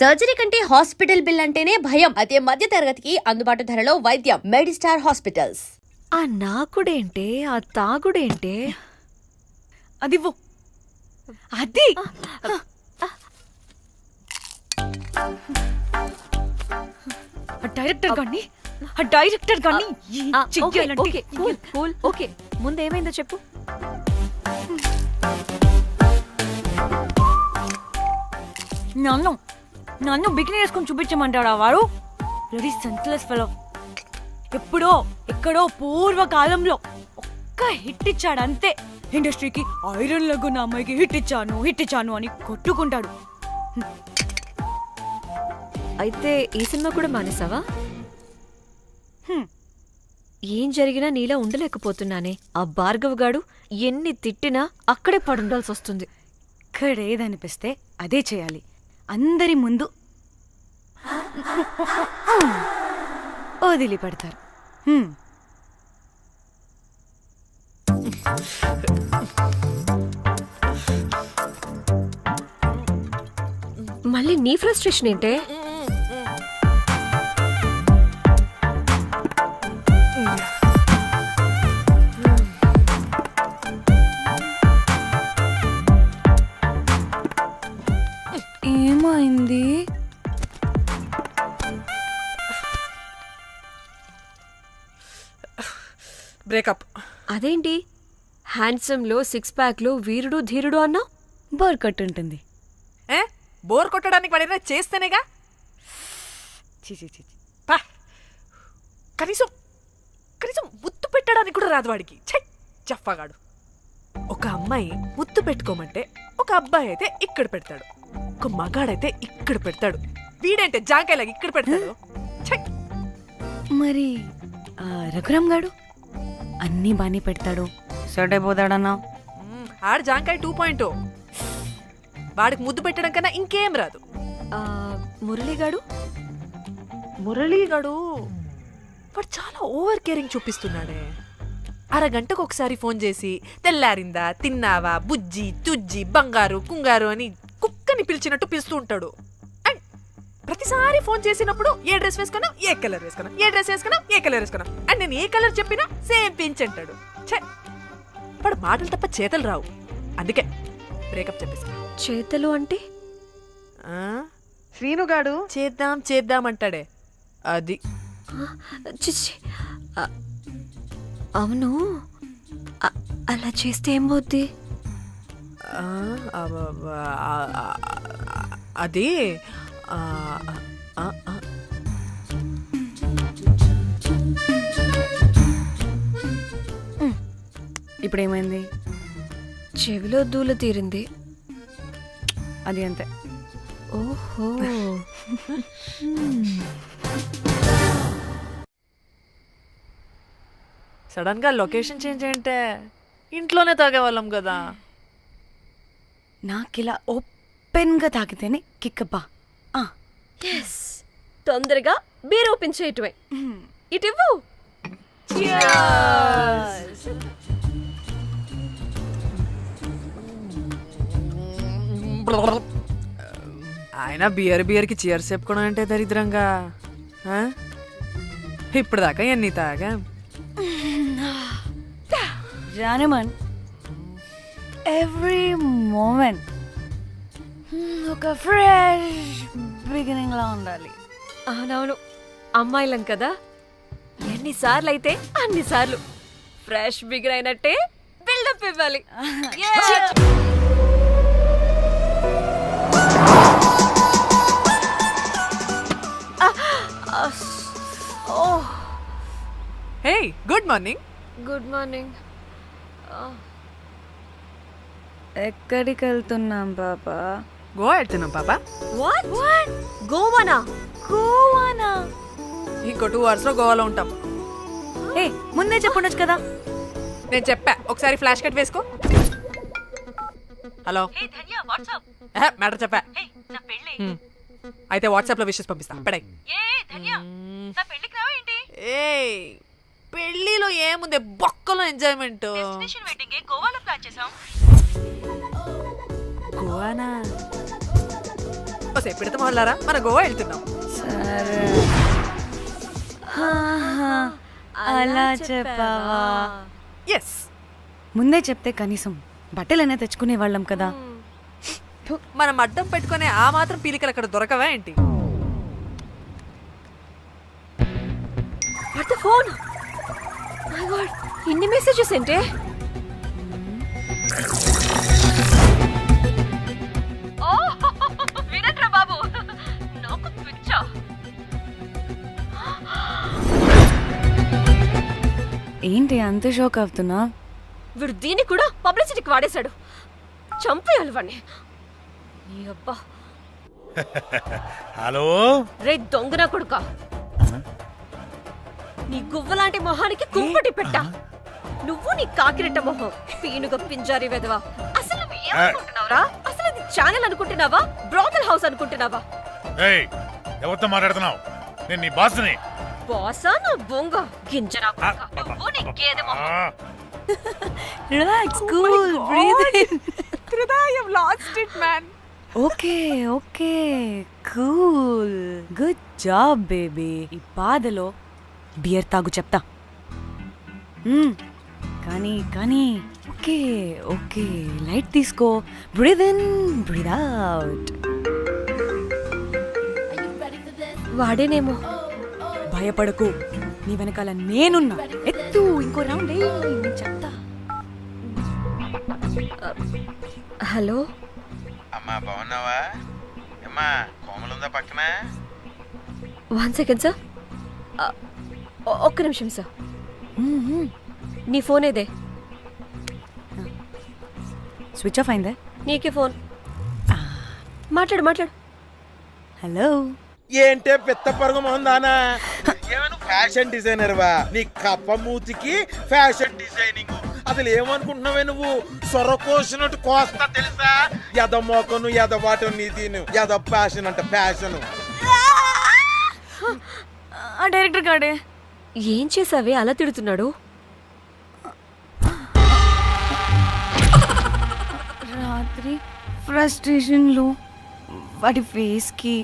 Surgery కంటే hospital bill అంటేనే భయం. అదే మధ్య తరగతికి అందుబాటు ధరలో వైద్యం. Medistar hospitals. ఆ నాకుడేంటే, ఆ తాగుడేంటే? అదివ్వు. అది డైరెక్టర్ గాని ఓకే ముందేమైందో చెప్పు. నన్ను బికినీ వేసుకొని చూపించమంటాడా వాడు? Very senseless fellow. ఎప్పుడో ఎక్కడో పూర్వకాలంలో ఒక్క హిట్ ఇచ్చాడు అంతే. ఇండస్ట్రీకి ఐరన్ లెగ్ ఉన్న అమ్మాయికి హిట్ ఇచ్చాను అని కొట్టుకుంటాడు. అయితే ఈ సినిమా కూడా మానేసావా? ఏం జరిగినా నీలా ఉండలేకపోతున్నానే. ఆ భార్గవ్ గాడు ఎన్ని తిట్టినా అక్కడే పడుండాల్సి వస్తుంది. ఇక్కడేదనిపిస్తే అదే చేయాలి. అందరి ముందు వదిలిపెడతారు. మళ్ళీ నీ ఫ్రస్ట్రేషన్ ఏంటే? ఏమైంది? బ్రేకప్. అదేంటి హ్యాండ్సమ్ లో 6 ప్యాక్ లో వీరుడు ధీరుడు అన్నా? బోర్ కట్ ఉంటుంది. బోర్ కొట్టడానికి వాడైనా చేస్తేనేగా. పా. కనీసం ముద్దు పెట్టడానికి కూడా రాదు వాడికి. జఫాగాడు. ఒక అమ్మాయి ముద్దు పెట్టుకోమంటే ఒక అబ్బాయి అయితే ఇక్కడ పెడతాడు, ఒక మగాడైతే ఇక్కడ పెడతాడు. వీడంటే జాంకాయలాగా ఇక్కడ పెడతాడు. మరి రఘురామ్ గాడు అన్నీ బానే పెడతాడు, సెట్ అయిపోతాడన్నా. ఆడు జాంకాయ 2.0. వాడికి ముద్దు పెట్టడం కన్నా ఇంకేం రాదు. మురళీగాడు వాడు చాలా ఓవర్ కేరింగ్ చూపిస్తున్నాడే. అరగంటకు ఒకసారి ఫోన్ చేసి తెల్లారిందా, తిన్నావా, బుజ్జి, తుజ్జి, బంగారు, కుంగారు అని కుక్కని పిలిచినట్టు పిలుస్తూ ఉంటాడు. అండ్ ప్రతిసారి ఫోన్ చేసినప్పుడు ఏ డ్రెస్ వేసుకున్నా, ఏ కలర్ వేసుకున్నా, ఏ డ్రెస్ వేసుకున్నా, ఏ కలర్ వేసుకున్నా, అండ్ నేను ఏ కలర్ చెప్పినా సేమ్ పించ్ అంటాడు. వాడు మాటలు తప్ప చేతలు రావు. అందుకే బ్రేకప్ చెప్పేసి. చేతలు అంటే శ్రీనుగాడు చేద్దాం అంటాడే అది. చిచ్చి. అవును, అలా చేస్తే ఏమవుద్ది? అది ఇప్పుడు ఏమైంది? చెవిలో దూల తీరింది. అది అంతే. ఓహో. సడన్ గా లొకేషన్ చేంజ్ అంటే ఇంట్లోనే తాగేవాళ్ళం కదా. నాకిలా ఓపెన్ గా తాగితేనే కిక్కబ్బా. తొందరగా బీర్ ఓపెన్ చేయటమే. ఇటివ్వు. ఆయన బియర్కి చీర్స్ చెప్పుకోవడం అంటే దరిద్రంగా. ఇప్పుడు దాకా ఎన్ని తాగా జానమన్. ఎవ్రీ మూమెంట్ ఒక ఫ్రెష్ బిగినింగ్ లా ఉండాలి. అవునవును, అమ్మాయిలం కదా, ఎన్నిసార్లు అయితే అన్నిసార్లు ఫ్రెష్ బిగిన్ అయినట్టే బిల్డప్ ఇవ్వాలి. హే, గుడ్ మార్నింగ్. Good morning. ఎక్కడికి వెళ్తున్నాం పాపా? గోవా వెళ్తున్నాం పాపా. వాట్? గోవానా? ఇంకో 2 hours లో గోవాలో ఉంటాం. ఏ ముందే చెప్పుండొచ్చు కదా. నేను చెప్పా, ఒకసారి ఫ్లాష్ కట్ వేసుకో. హలో మ్యాటర్ చెప్పా. అయితే వాట్సాప్ లో విషెస్ పంపిస్తా. పడాయి. పెళ్లిలో ఏముంది, బొక్కలో ఎంజాయ్మెంట్. గోవానా? వస్తే పిడత మొహల్లారా మన గోవా వెళ్తున్నాం. సరే అలా చెప్పావా? ఎస్, ముందే చెప్తే కనీసం బట్టలైనా తెచ్చుకునే వాళ్ళం కదా. మనం అడ్డం పెట్టుకునే ఆ మాత్రం పీలికలు అక్కడ దొరకవా ఏంటి? What the phone? My God, ఇన్ని మెసేజెస్ ఏంటే? వినట్రా బాబు, నాకు పిచ్చా. ఏంటి అంత షాక్ అవుతున్నా? వీడు దీన్ని కూడా పబ్లిసిటీకి వాడేశాడు. చంపేయాలి వాడిని. నీ అబ్బా. హలో రే దొంగన కొడుక, నీ గువ్వలాంటి మొహానికి కుంపటి పెట్ట. నువ్వు నీ కాకిరెట్ట మొహం, పీనుగ పింజారి వెదవా. అసలు నువ్వు ఏమనుకుంటున్నావురా? అసలు ఇది ఛానల్ అనుకుంటున్నావా, బ్రోకల్ హౌస్ అనుకుంటున్నావా? ఏయ్ ఎవరితో మాట్లాడుతున్నావు? నేను నీ బాస్ని. బాసా నా బొంగ గింజరా కొడుక. నువ్వు నీ గేదె మొహం. Relax, cool, breathe in. I have lost it, man. Okay okay, cool, good job baby. ఈ బాధలో బియర్ తాగు చెప్తా. కానీ కానీ ఓకే ఓకే, లైట్ తీసుకో. Breathe in, breathe out. వాడేనేమో. భయపడకు, నీ వెనకాల నేనున్నా. ఎత్తు, ఇంకో రౌండ్ నేను చెప్తా. హలో అమ్మా బాగున్నావా? అమ్మా కోమలుందా పక్కన? 1 సెకండ్ సార్. ఒక్క నిమిషం సార్. నీ ఫోన్ ఏదే? స్విచ్ ఆఫ్ అయిందే. నీకే ఫోన్. మాట్లాడు మాట్లాడు. హలో. ఏంటే పెద్ద పరుగు మొహందానా? ఏమను ఫ్యాషన్ డిజైనర్ వా? నీ కప్ప మూతికి ఫ్యాషన్ డిజైనింగ్. అసలు ఏమనుకుంటున్నావే నువ్వు? సొర కోసినట్టు కోస్తా తెలుసా? ఎద మోకను ఎద వాటను నీ తీను ఎద ఫ్యాషన్ అంట ఫ్యాషన్. ఆ డైరెక్టర్ గాడే ఏం చేసావే అలా తిడుతున్నాడు? రాత్రి ఫ్రస్ట్రేషన్లో వాడి ఫేస్కి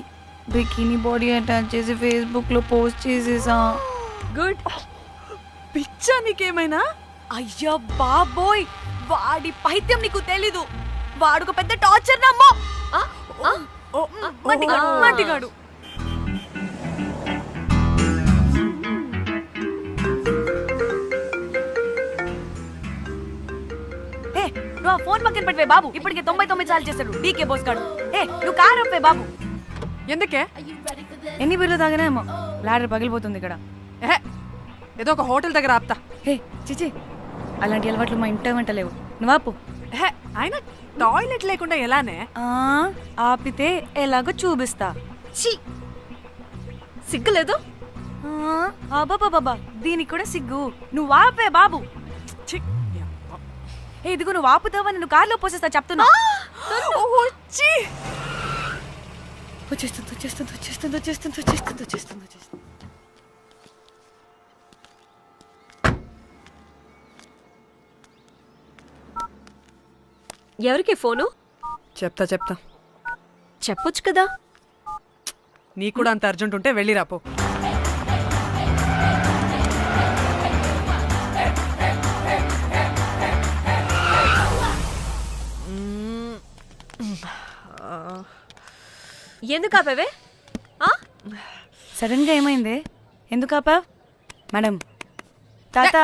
బికినీ బాడీ అటాచ్ చేసి ఫేస్బుక్లో పోస్ట్ చేసేసా. గుడ్. పిచ్చా నీకేమైనా? అయ్యా బాబోయ్, వాడి పైత్యం నీకు తెలీదు. వాడుక పెద్ద టార్చర్ నమ్మో. మట్టిగాడు. నువ్వు ఆ ఫోన్ పక్కన పెట్టవే బాబు. ఇప్పటికే 99 సార్లు చేశాడు డీకే బోస్ గాడు. నువ్వు కారు అప్పే బాబు. ఎందుకే? ఎన్ని బిర్లు తాగినామో లాడర్ పగిలిపోతుంది ఇక్కడ. ఏదో ఒక హోటల్ దగ్గర ఆపుతా. హే చిచి, అలాంటి అలవాట్లు మా ఇంట వెంట లేవు. నువ్వు ఆపు. ఆయన టాయిలెట్ లేకుండా ఎలానే? ఆపితే ఎలాగో చూపిస్తా. ఛీ, సిగ్గులేదు? బాబా, దీనికి కూడా సిగ్గు. నువ్వు ఆపే బాబు. ఛీ, ఇదిగో నువ్వు ఆపుతావా నేను కార్లో పోసేస్తా చెప్తున్నా. వచ్చేస్తుంది. ఎవరికి ఫోను? చెప్తా చెప్పొచ్చు కదా. నీ కూడా అంత అర్జెంట్ ఉంటే వెళ్ళి రాపో. ఎందుకు ఆపేవే? సడన్ గా ఏమైంది? ఎందుకు ఆపా? మేడం తాత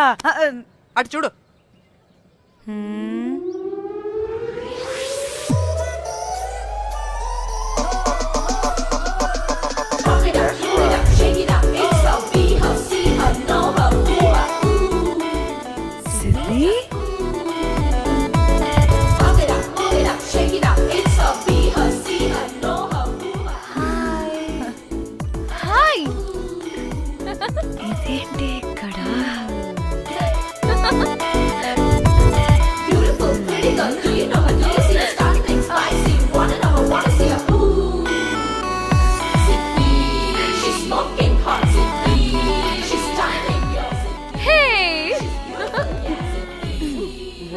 అటు చూడు. ఇదేంటి ఇక్కడ?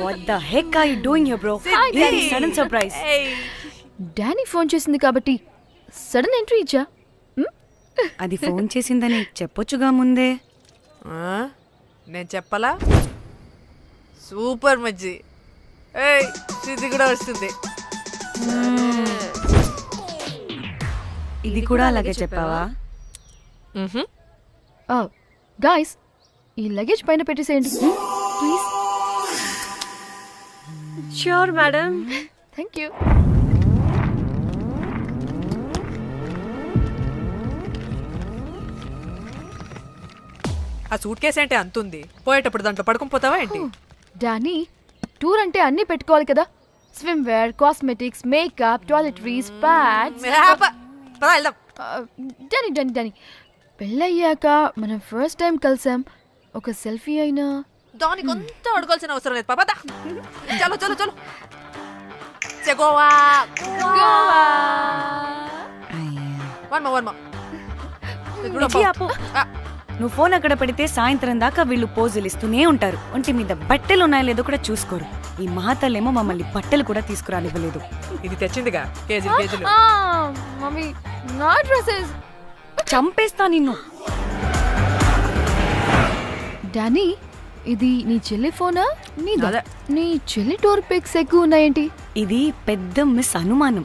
What the heck are you doing here, bro? Hi, Really sudden surprise. Danny phone చేసింది కాబట్టి సడన్ ఎంట్రీ ఇచ్చా. అది ఫోన్ చేసిందని చెప్పొచ్చుగా ముందే. ఆ? నేను చెప్పలా? సూపర్ మజ్జి. ఏయ్ ఇది కూడా వస్తుంది. ఇది కూడా అలాగే చెప్పావా? గాయస్, ఈ లగేజ్ పైన పెట్టేసేయండి please. Sure madam. Thank you. ఆ సూట్ కేసు అంటే అంతుంది, పోయేటప్పుడు దాంట్లో పడుకుని పోతావా ఏంటి? డానీ, టూర్ అంటే అన్నీ పెట్టుకోవాలి కదా. Swimwear, cosmetics, makeup, toiletries, pads. పదా వెళ్దాం. డానీ డానీ డానీ, పెళ్ళయ్యాక మనం ఫస్ట్ టైం కలిసాం. ఒక సెల్ఫీ అయినా. దానికి అంతా అడగాల్సిన అవసరం లేదు పాపా. చలో చలో చలో. గోవా వర్మ. ఇచ్చి ఆపు. నువ్వు ఫోన్ అక్కడ పెడితే సాయంత్రం దాకా వీళ్ళు పోజులు ఇస్తూనే ఉంటారు. ఒంటి మీద బట్టలు ఉన్నాయో లేదో కూడా చూసుకోరు. ఈ మహాతల్లేమో మమ్మల్ని బట్టలు కూడా తీసుకురానివ్వలేదు. ఇది తెచ్చిందిగా కేజీలు కేజీలు. మమ్మీ, నా డ్రెస్సెస్. చంపేస్తా నిన్ను. డానీ, ఇది నీ చెల్లి ఫోనా నీదా? అదే. నీ చెల్లి టూర్ పిక్స్ ఎక్కువ ఉన్నాయేంటి? ఇది పెద్ద మిస్ అనుమానం.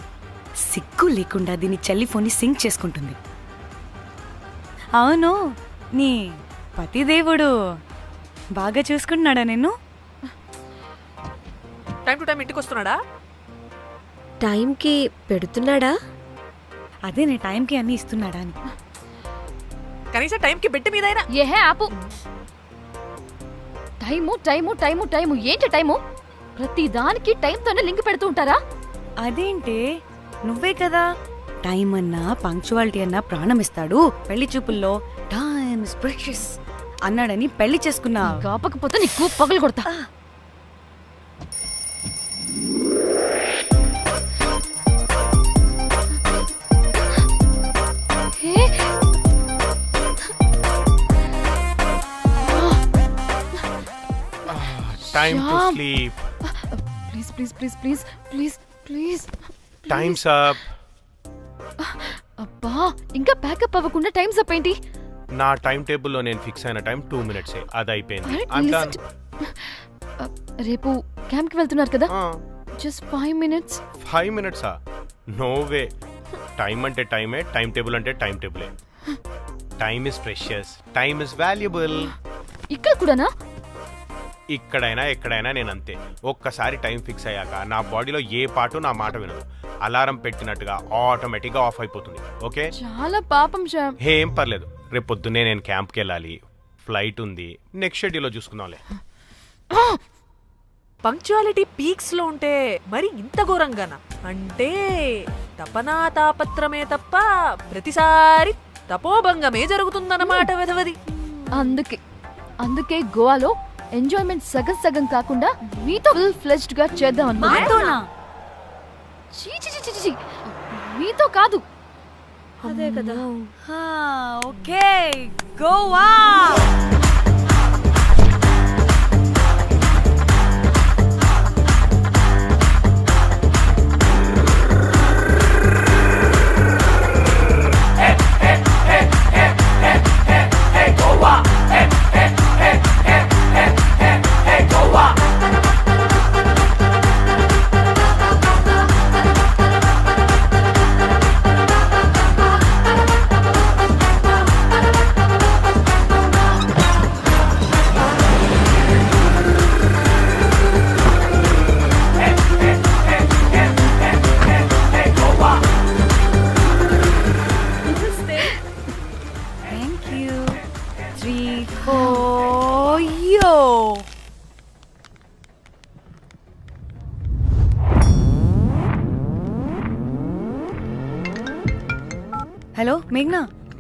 సిగ్గు లేకుండా దీని చెల్లి ఫోన్ని సింక్ చేసుకుంటుంది. అవును, నీ పతిదేవుడు బాగా చూసుకుంటున్నాడా నిన్ను? టైం టు టైం ఇంటికి వస్తున్నాడా? టైంకి పెడుతున్నాడా? అదే నీ టైంకి అన్ని ఇస్తున్నాడా అని. కనీసం టైంకి బెట్టి మీదైనా. ఏహే ఆపు. టైము టైము టైము టైము ఏంటి టైము? ప్రతి దానికి టైంతోనే లింక్ పెడుతూ ఉంటారా? అదేంటే, నువ్వే కదా టైం అన్నా పంక్చువాలిటీ అన్నా ప్రాణం ఇస్తాడు, పెళ్లి చూపుల్లో టైమ్ ఇస్ ప్రెషియస్ అన్నాడని పెళ్లి చేసుకున్నా. కాపకపోతే నీకు పగలు కొడతా. Time to Shyam. sleep. Please please please please please please. Time's up. అబ్బా, ఇంకా ప్యాకప్ అవ్వకుండా టైమ్స్ అప్ ఏంటి? నా టైం టేబుల్లో నేను ఫిక్స్ అయిన టైం 2 minutes. అది అయిపోయింది. Alright, I'm listen done. రేపు క్యాంప్కి వెళ్తున్నారు కదా? Just 5 minutes. 5 minutes? No way. Time అంటే టైమే, టైం టేబుల్ అంటే టైం టేబులే. Time is precious, time is valuable. ఇక్కడ కూడానా? ఇక్కడైనా ఎక్కడైనా నేను అంతే. ఒక్కసారి టైం ఫిక్స్ అయ్యాక నా బాడీలో ఏ పాటు నా మాట వినదు. అలారం పెట్టినట్టుగా ఆటోమేటిక్గా ఆఫ్ అయిపోతుంది. ఓకే, చాలా పాపం శ్యామ్. ఏం పర్లేదు. రేపు పొద్దున్నే నేను క్యాంప్కి వెళ్ళాలి, ఫ్లైట్ ఉంది. నెక్స్ట్ షెడ్యూల్లో చూసుకుందాంలే. పంక్చువాలిటీ పీక్స్ లో ఉంటే మరి ఇంత ఘోరంగానా? అంటే తపనా తాపత్రమే తప్ప ప్రతిసారి తపోభంగమే జరుగుతుందన్నమాట వెధవది. అందుకే గోవాలో ఎంజాయ్మెంట్ సగం సగం కాకుండా మీతో ఫుల్ ఫ్లెజ్డ్ గా చేద్దాం అనుకున్నా. మాతోనా? చీ చీ చీ చీ, మీతో కాదు. అదే కదా. Okay, Goa. Thank you. 3, 4, yo. Hello మేఘ్నా,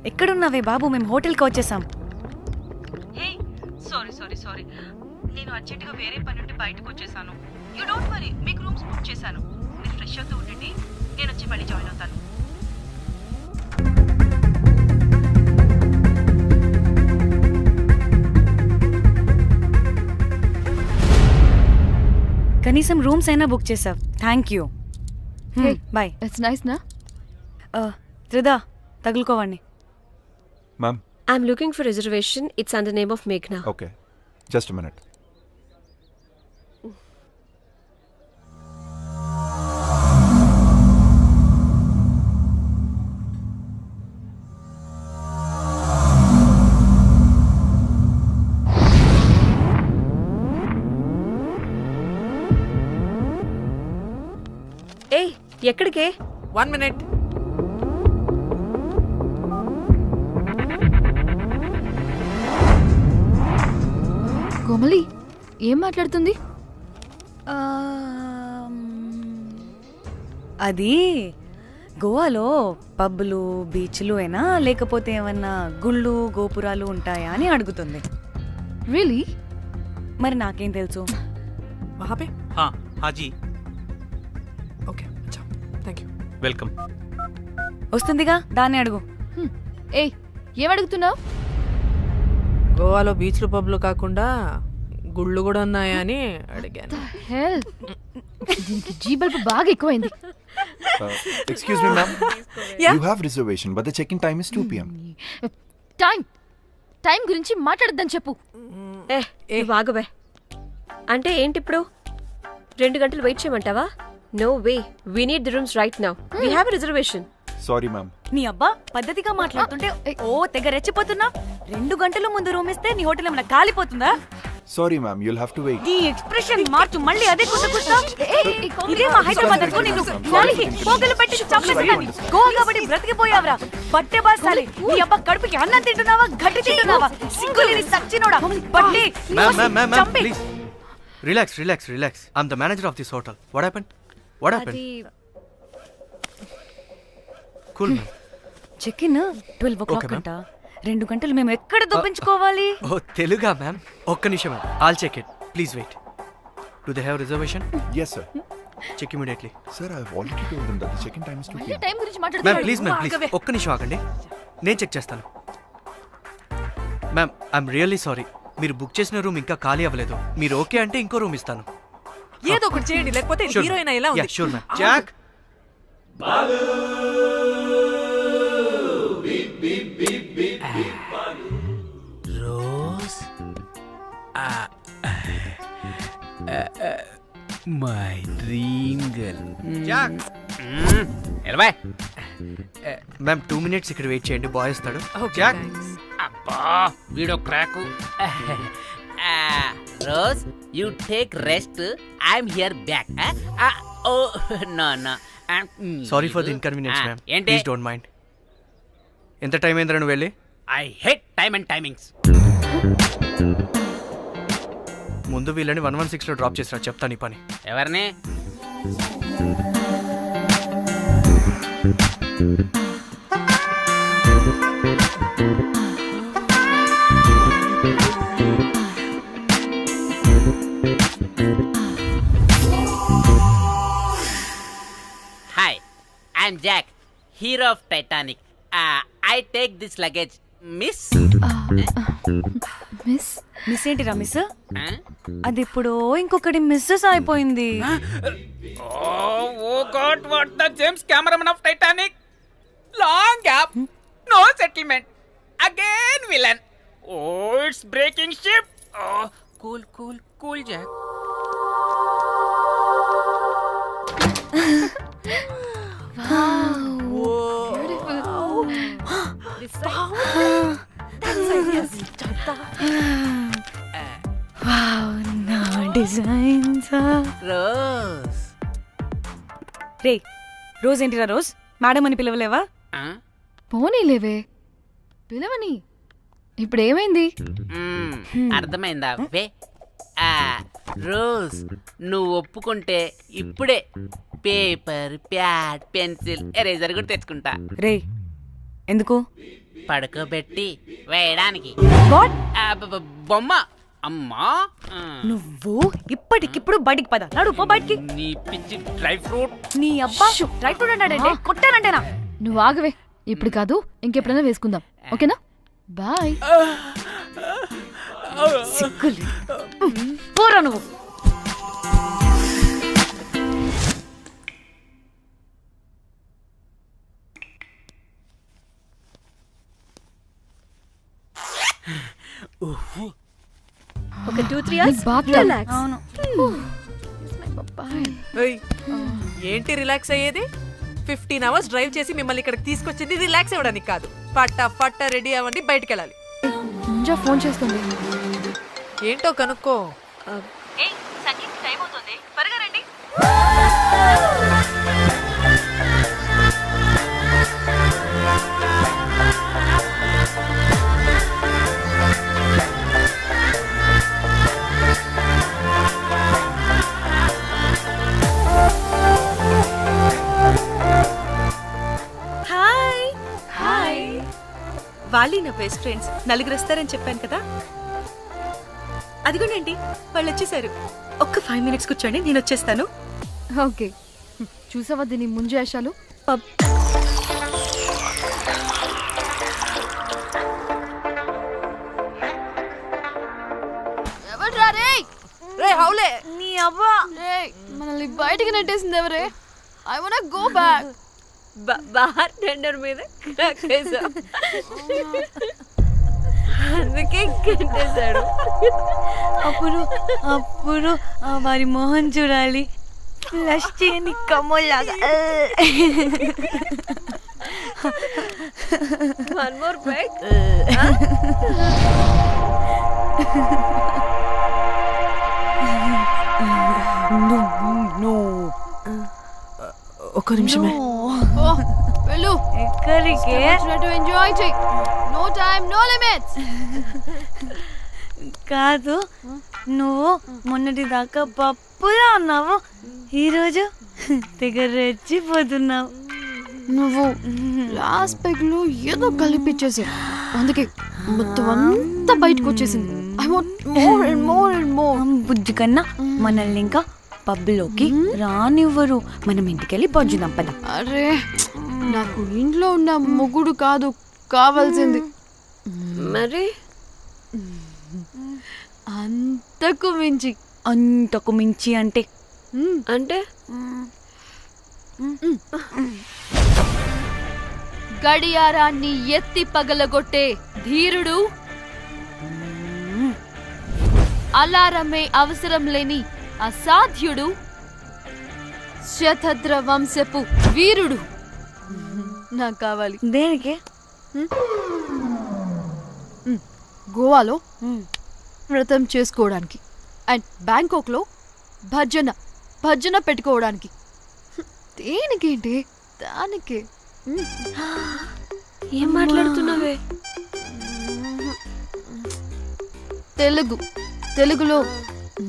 ఎక్కడున్నావే బాబు? మేము హోటల్కి వచ్చేసాం. సారీ నేను అర్జెంటుగా వేరే పని నుండి బయటకు వచ్చేసాను. యూ డోంట్ వరీ, మీకు రూమ్స్ బుక్ చేశాను. మీరు ఫ్రెష్ అవుతూ ఉండండి, నేను వచ్చి మళ్ళీ జాయిన్ అవుతాను. కనీసం రూమ్స్ అయినా బుక్ చేసావు. Thank you. Hey. Boy. It's nice నా? త్రిదా తగులుకోవండి. Ma'am I'm looking for reservation. It's under name of మేఘ్నా. Okay, just minute. ఏయ్ ఎక్కడికే? 1 minute. కోమలి ఏం మాట్లాడుతుంది? అది గోవాలో పబ్బులు బీచ్లు అయినా లేకపోతే ఏమన్నా గుళ్ళు గోపురాలు ఉంటాయా అని అడుగుతుంది. రియలీ? మరి నాకేం తెలుసు? वहाँ पे? हाँ हाँ जी ఓకే, अच्छा, థ్యాంక్ యూ. वेलकम. వస్తుందిగా, దాన్ని అడుగు. ఏయ్ ఏం అడుగుతున్నావు? గోవాలో బీచ్లు పబ్లు కాకుండా గుళ్ళు కూడా ఉన్నాయా అని అడిగాను. హెల్, దీనికి జీ బల్బ్ బాగా ఎక్కువైంది. Excuse me ma'am, you have reservation but the check in time is 2 PM. Time గురించి మాట్లాడద్దని చెప్పు. ఏ వాగుబే. అంటే ఏంటి ఇప్పుడు 2 గంటలు వెయిట్ చేయమంటావా? No way, we need the rooms right now. We have a reservation. Sorry ma'am. నీ అబ్బా పద్ధతిగా మాట్లాడుతుంటే ఓ తెగ రెచ్చిపోతున్నా. 2 గంటల ముందు రూమ్ ఇస్తే నీ హోటల్ ఏమైనా కాలిపోతుందా? Sorry ma'am, you'll have to wait. నీ ఎక్స్ప్రెషన్ మార్చు, మళ్ళీ అదే కుసకుసా. ఇదే మా హైదరాబాద్ అనుకో, నిన్ను నాలికి పోగలు పెట్టి చంపేస్తాను. గోవా కాబట్టి బ్రతికిపోయావరా బట్టే బాసాలి. నీ అబ్బా కడుపుకి అన్నం తింటున్నావా, గడ్డి తింటున్నావా? సింగులిని సచ్చినోడా బట్టి చంపి. Relax, relax, relax. I'm the manager of this hotel. What happened? What happened? Cool, ma'am. Check in 12 o'clock Okay, ma'am. అంట. 2 గంటలు మేము ఎక్కడ దొప్పించుకోవాలి? Oh, Teluga, ma'am. ఒక్క నిమిషం, ma'am. I'll check it. Please wait. Do they have reservation? Yes sir. Check immediately. Sir, I have already told them that the check in time is 2 PM. Time గురించి ma'am మాట్లాడుతున్నాడు. Please ma'am please ఒక్క నిమిషం ఆగండి, నేను check చేస్తాను. Ma'am I'm really sorry, మీరు book చేసిన room ఇంకా ఖాళీ అవ్వలేదు. మీరు ఓకే అంటే ఇంకో రూమ్ ఇస్తాను. ఏదో ఒకటి చేయండి, లేకపోతే హీరోయిన్ ఎలా ఉంది? Sure ma'am. Jack Rose my dream girl. Jack ఎలవా మ్యామ్ 2 minutes ఇక్కడ వెయిట్ చేయండి, బాయ్ వస్తాడు. Okay, Jack thanks. అబ్బా వీడో crack. Rose you take rest, I'm here back. Oh no no sorry for the inconvenience ma'am, ఏంటి? Please don't mind. ఎంత time అయిందిరా నువ్వు వెళ్ళి? I hate time and timings. ముందు వీళ్ళని 116లో డ్రాప్ చేసిరా, చెప్తాను ఈ పని. ఎవరిని? Hi, I'm Jack, hero of Titanic. I take this luggage miss. Miss ఏంటిరా మిస్? అది ఇప్పుడు ఇంకొకటి మిస్సెస్ అయిపోయింది. Oh god, what the James cameraman of Titanic. Long gap, no settlement, again villain. Oh it's breaking ship. Cool cool cool Jack. Rose రే Rose ఏంటిరా Rose? Madam అని పిలవలేవా? పోనీలేవే, పిలవని. ఇప్పుడు ఏమైంది? అర్థమైందా? వే రోజ్, నువ్వు ఒప్పుకుంటే ఇప్పుడే పేపర్, ప్యాడ్, పెన్సిల్, ఎరేజర్ కూడా తెచ్చుకుంటా. రే ఎందుకు? పడుకోబెట్టి వేయడానికి. వాట్? బొమ్మ. అమ్మా, నువ్వు ఇప్పటికిప్పుడు బయటికి పద. నడు పో బయటికి. నీ పిచ్చి డ్రై ఫ్రూట్. నీ అబ్బా డ్రై ఫ్రూట్ అన్నాడంటే కొట్టానంటేనా? నువ్వు ఆగవే, ఇప్పుడు కాదు ఇంకెప్పుడైనా వేసుకుందాం, ఓకేనా? బాయ్. సిగ్గులు పోరా నువ్వు. ఒక 2-3 అవర్స్ రిలాక్స్. అవును. ఏయ్, ఏంటి రిలాక్స్ అయ్యేది? 15 అవర్స్ డ్రైవ్ చేసి మిమ్మల్ని ఇక్కడికి తీసుకొచ్చింది రిలాక్స్ అవ్వడానికి కాదు. ఫట్ట రెడీ అవ్వండి, బయటికి వెళ్ళాలి. ముంజా ఫోన్ చేస్తుంది. ఏంటో కనుక్కో. ఏయ్ సంగీత్ టైం అవుతుంది, త్వరగా రండి. హాయ్. హాయ్. వాళ్ళే నా బెస్ట్ ఫ్రెండ్స్, నలుగురు వస్తారని చెప్పాను కదా. అదిగోనండి వాళ్ళు వచ్చేసారు. ఒక్క 5 minutes కూర్చోండి, నేను వచ్చేస్తాను. ఓకే, చూసావా దీని ముంజేషాలు? ఎవడ్రా రే? రే హౌలే, నీ అవ్వా. రేయ్, మనల్ని బయటికి నెట్టేసింది ఎవరే? I want go back. Bar tender మీద కక్కేసా, అందుకే కట్టేశాడు. అప్పుడు వారి మొహం చూడాలి, ఫ్లష్ చేయని కమ్మలాగా. One more back. ఒక్క నిమిషమే. వెళ్ళు, ఎక్కడికే? ఎంజాయ్ చెయ్. No time, no limits. కాదు, నువ్వు మొన్నటి దాకా పప్పులా ఉన్నావు, ఈరోజు తెగ రెచ్చిపోతున్నావు. నువ్వు లాస్ట్ పెగ్ లో ఏదో కలిపిచ్చేసి, అందుకే మొత్తం అంతా బయటకు వచ్చేసింది. I want more and more and more. బుజ్జి కన్నా మనల్ని ఇంకా పబ్లోకి రానివ్వరు. మనం ఇంటికెళ్ళి పజ్జుదాం పద. అరే, నాకు ఇంట్లో ఉన్న మొగుడు కాదు కావాల్సింది. మరి అంతకు మించి. అంతకు మించి అంటే అంటే గడియారాన్ని ఎత్తి పగలగొట్టే ధీరుడు, అలారమే అవసరం లేని అసాధ్యుడు, శతద్ర వంశపు వీరుడు నాకు కావాలి. దేనికి? గోవాలో వ్రతం చేసుకోవడానికి అండ్ బ్యాంకాక్లో భజన పెట్టుకోవడానికి. దేనికేంటి? దానికే. ఏం మాట్లాడుతున్నావే? తెలుగులో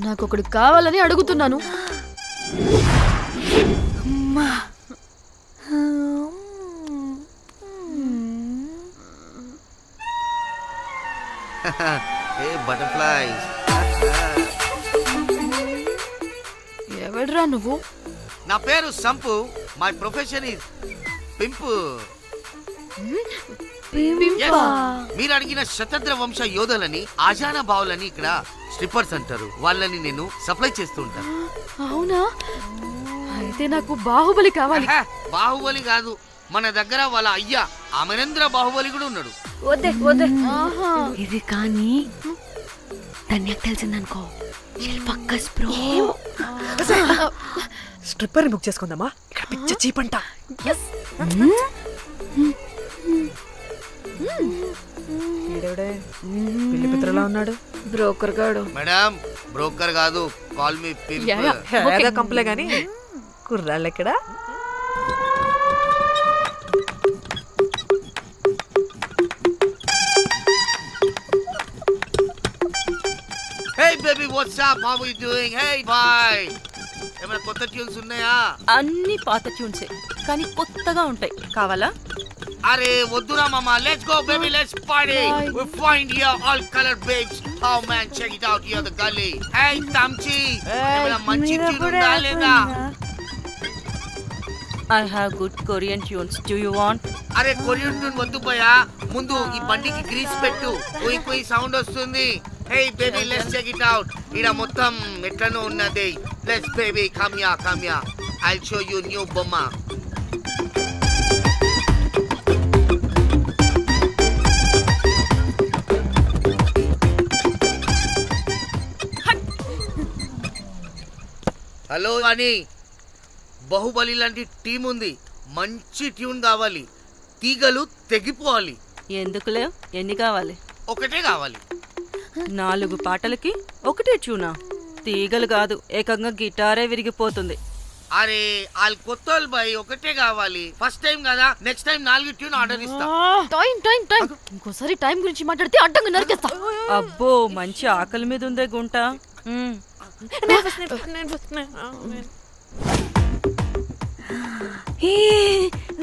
నాకొకడు కావాలని అడుగుతున్నాను. బటర్ఫ్లైస్. ఎవడ్రా నువ్వు? నా పేరు Sampu. My profession is pimp. మీరు అడిగిన శతద్ర వంశ యోధులని, ఆజానా బావులని ఇక్కడ స్ట్రిప్పర్స్ అంటారు. వాళ్ళని నేను సప్లై చేస్తూ ఉంటాను. అవునా? అయితే నాకు బాహుబలి కావాలి. బాహుబలి కాదు, మన దగ్గర వాళ్ళ అయ్యా అమరేంద్ర బాహుబలి కూడా ఉన్నాడు. వద్దే. ఇది కానీ ధన్యకు తెలిసిందనుకో, ఫక్కస్ బ్రో. స్ట్రిప్పర్ బుక్ చేసుకుందామా? ఇక్కడ పిచ్చ చీపంట. పిల్లి పిత్రలా ఉన్నాడు. బ్రోకర్ గాడు. మేడం, బ్రోకర్ కాదు, కాల్ మీ పింప్. కంపలే గాని కుర్రాళ్ళు ఎక్కడ? Hey baby, what's up? How are you doing? Hey bye. ఏమైనా కొత్త ట్యూన్స్ ఉన్నాయా? అన్ని పాత ట్యూన్సే, కానీ కొత్తగా ఉంటాయి. కావాలా? అరే వద్దురా మామా. Let's go baby, let's party. We find here all color babes. Oh man, check it out here the gully. Hey Tamchi, ఏమైనా మంచి ట్యూన్ ఉందా లేదా? I have good Korean tunes. Do you want? అరే కొరియన్ ట్యూన్ వద్దు పోయా, ముందు ఈ బండికి గ్రీస్ పెట్టు. కొయి సౌండ్ వస్తుంది. Hey baby, let's check it out. ఇడ మొత్తం ఎట్లనో ఉన్నది. Let's baby, come here. I'll show you new బొమ్మ. హలో అని బాహుబలి లాంటి టీం ఉంది, మంచి ట్యూన్ కావాలి, తీగలు తెగిపోవాలి. ఎందుకులే, ఎన్ని కావాలి? ఒకటే కావాలి. 4 పాటలకి ఒకటే ట్యూనా? తీగలు కాదు, ఏకంగా గిటారే విరిగిపోతుంది. అరే వాళ్ళు కొత్త వాళ్ళు బాయ్, ఒకటే కావాలి. ఫస్ట్ టైం కదా, నెక్స్ట్ టైం 4 ట్యూన్ ఆర్డర్ ఇస్తా. టైం టైం టైం ఇంకోసారి టైం గురించి మాట్లాడితే అడ్డంగా నరికేస్తా. అబ్బో, మంచి ఆకలి మీద ఉందే గుంట.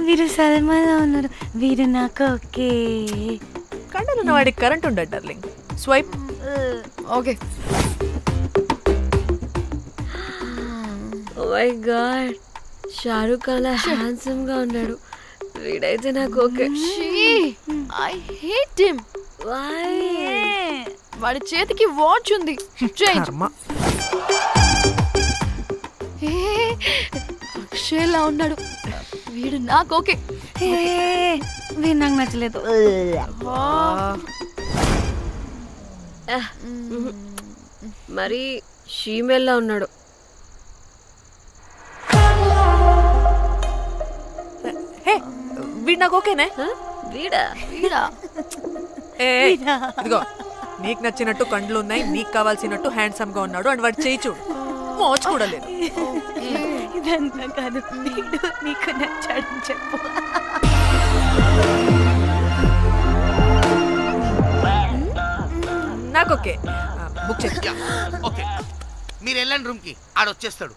వీరు సల్మాలో ఉన్నారు, వీరు నాకు ఓకే. కండలున్న వాడికి కరెంట్ ఉండడు darling. Swipe. Okay. Oh my god, Shahrukh అలా హ్యాండ్సమ్ గా ఉన్నాడు. వీడైతే నాకు ఓకే. I hate him. వాడి చేతికి వాచ్ ఉంది. చేంజ్. అక్షయ్లా ఉన్నాడు. వీడు నాకు ఓకే. వీరు నాకు నచ్చలేదు. మరి షీమేల్లా ఉన్నాడు. హే, వీడు నాకు ఓకేనే. వీడా? వీడా? ఇదిగో, నీకు నచ్చినట్టు కండ్లు ఉన్నాయి, నీకు కావాల్సినట్టు హ్యాండ్సమ్ గా ఉన్నాడు అని వాడు చేయి చూడు, మోచు కూడా లేదు. ఇదంతా కాదు, వీడు నీకు నచ్చాడని చెప్పు. నాకు ఓకే. బుక్ చేసి. ఓకే, మీరు వెళ్ళండి రూమ్ కి, ఆడొచ్చేస్తాడు.